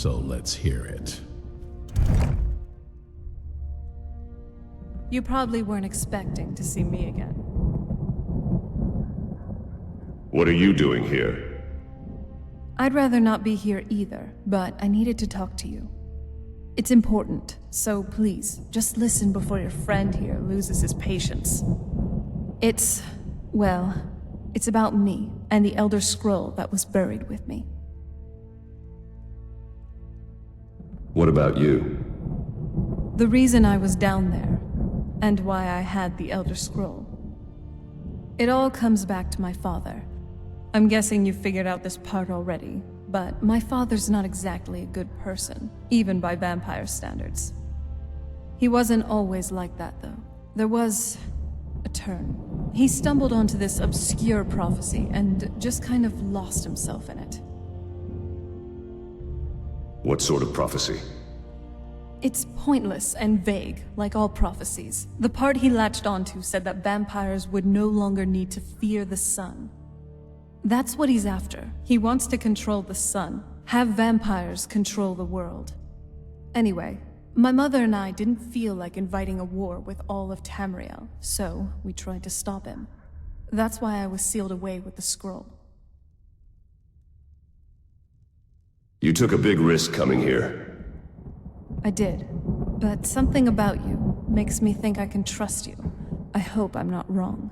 so let's hear it. You probably weren't expecting to see me again. What are you doing here? I'd rather not be here either, but I needed to talk to you. It's important, so please, just listen before your friend here loses his patience. It's about me and the Elder Scroll that was buried with me. What about you? The reason I was down there, and why I had the Elder Scroll. It all comes back to my father. I'm guessing you figured out this part already, but my father's not exactly a good person, even by vampire standards. He wasn't always like that, though. There was a turn. He stumbled onto this obscure prophecy and just kind of lost himself in it. What sort of prophecy? It's pointless and vague, like all prophecies. The part he latched onto said that vampires would no longer need to fear the sun. That's what he's after. He wants to control the sun, have vampires control the world. Anyway, my mother and I didn't feel like inviting a war with all of Tamriel, so we tried to stop him. That's why I was sealed away with the scroll. You took a big risk coming here. I did, but something about you makes me think I can trust you. I hope I'm not wrong.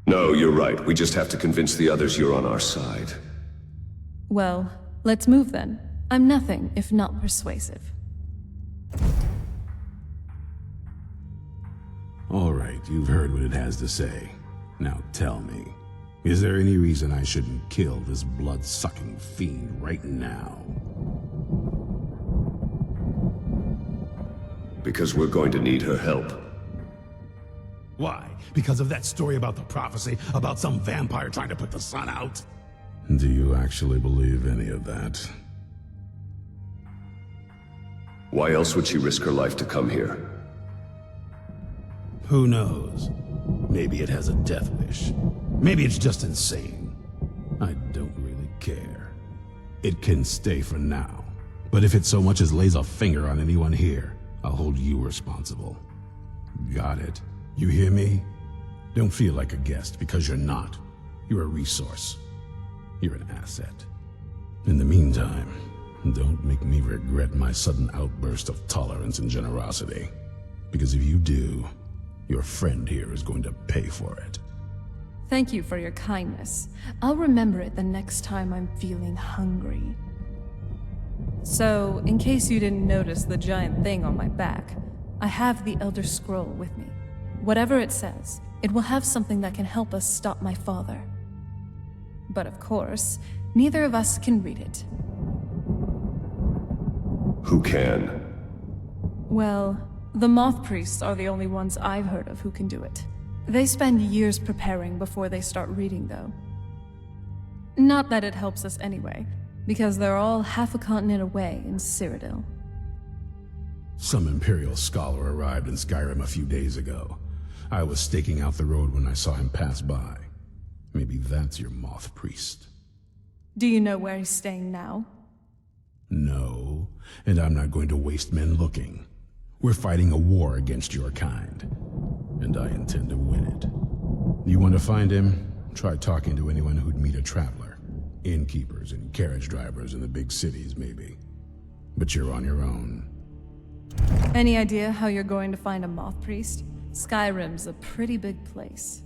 No, you're right. We just have to convince the others you're on our side. Well, let's move then. I'm nothing if not persuasive. All right, you've heard what it has to say. Now tell me, is there any reason I shouldn't kill this blood-sucking fiend right now? Because we're going to need her help. Why? Because of that story about the prophecy, about some vampire trying to put the sun out? Do you actually believe any of that? Why else would she risk her life to come here? Who knows? Maybe it has a death wish. Maybe it's just insane. I don't really care. It can stay for now. But if it so much as lays a finger on anyone here, I'll hold you responsible. Got it? You hear me? Don't feel like a guest, because you're not. You're a resource. You're an asset. In the meantime, don't make me regret my sudden outburst of tolerance and generosity. Because if you do, your friend here is going to pay for it. Thank you for your kindness. I'll remember it the next time I'm feeling hungry. So, in case you didn't notice the giant thing on my back, I have the Elder Scroll with me. Whatever it says, it will have something that can help us stop my father. But of course, neither of us can read it. Who can? Well, the Moth Priests are the only ones I've heard of who can do it. They spend years preparing before they start reading, though. Not that it helps us anyway, because they're all half a continent away in Cyrodiil. Some Imperial scholar arrived in Skyrim a few days ago. I was staking out the road when I saw him pass by. Maybe that's your Moth Priest. Do you know where he's staying now? No, and I'm not going to waste men looking. We're fighting a war against your kind, and I intend to win it. You want to find him? Try talking to anyone who'd meet a traveler. Innkeepers and carriage drivers in the big cities, maybe. But you're on your own. Any idea how you're going to find a Moth Priest? Skyrim's a pretty big place.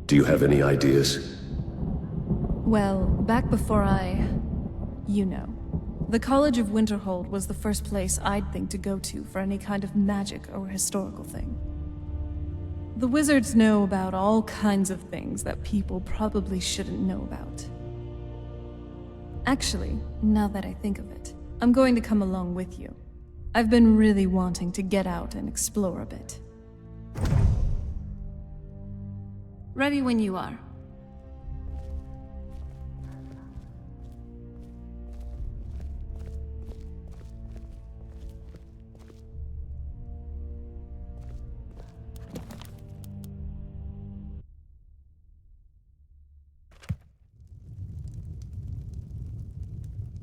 Do you have any ideas? Well, back before you know. The College of Winterhold was the first place I'd think to go to for any kind of magic or historical thing. The wizards know about all kinds of things that people probably shouldn't know about. Actually, now that I think of it, I'm going to come along with you. I've been really wanting to get out and explore a bit. Ready when you are.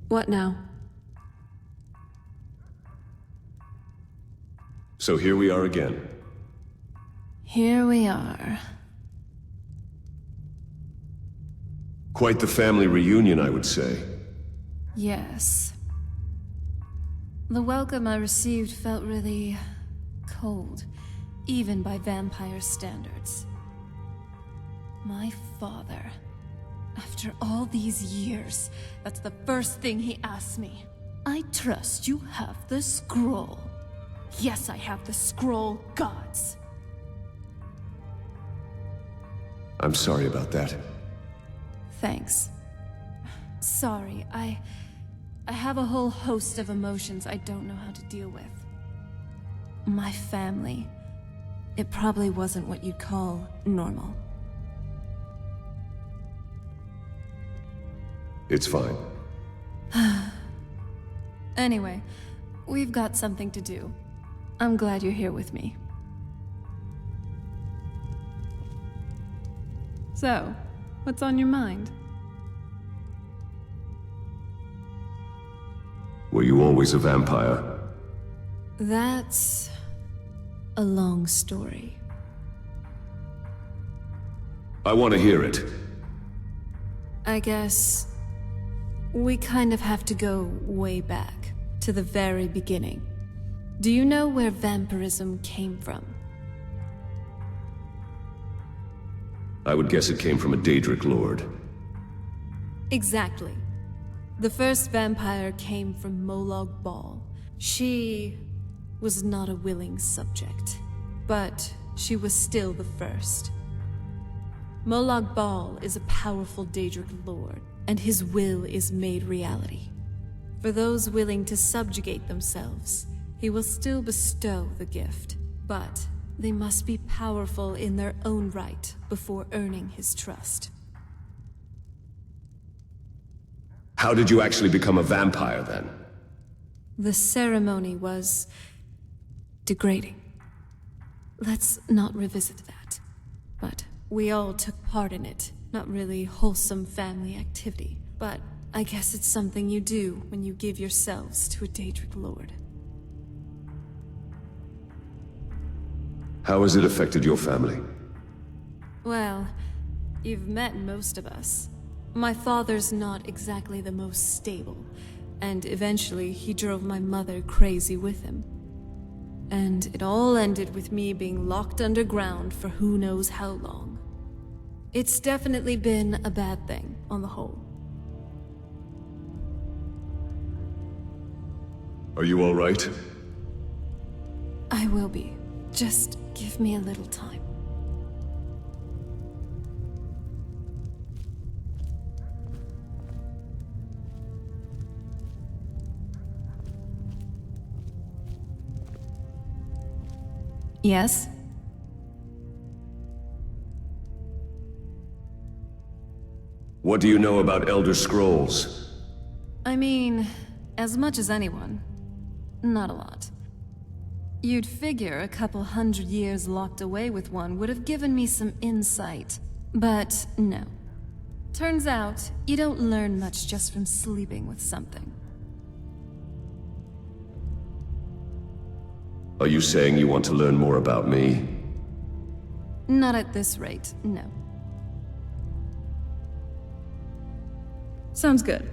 What now? So here we are again. Here we are. Quite the family reunion, I would say. Yes. The welcome I received felt really cold, even by vampire standards. My father, after all these years, that's the first thing he asked me. I trust you have the scroll. Yes, I have the scroll, gods. I'm sorry about that. Thanks. Sorry, I have a whole host of emotions I don't know how to deal with. My family. It probably wasn't what you'd call normal. It's fine. Anyway, we've got something to do. I'm glad you're here with me. So, what's on your mind? Were you always a vampire? That's a long story. I want to hear it. I guess we kind of have to go way back, to the very beginning. Do you know where vampirism came from? I would guess it came from a Daedric lord. Exactly. The first vampire came from Molag Bal. She was not a willing subject, but she was still the first. Molag Bal is a powerful Daedric lord, and his will is made reality. For those willing to subjugate themselves, he will still bestow the gift, but they must be powerful in their own right before earning his trust. How did you actually become a vampire, then? The ceremony was degrading. Let's not revisit that. But we all took part in it. Not really wholesome family activity, but I guess it's something you do when you give yourselves to a Daedric lord. How has it affected your family? Well, you've met most of us. My father's not exactly the most stable, and eventually he drove my mother crazy with him. And it all ended with me being locked underground for who knows how long. It's definitely been a bad thing, on the whole. Are you all right? I will be. Just give me a little time. Yes? What do you know about Elder Scrolls? I mean, as much as anyone. Not a lot. You'd figure a couple hundred years locked away with one would have given me some insight. But no. Turns out, you don't learn much just from sleeping with something. Are you saying you want to learn more about me? Not at this rate, no. Sounds good.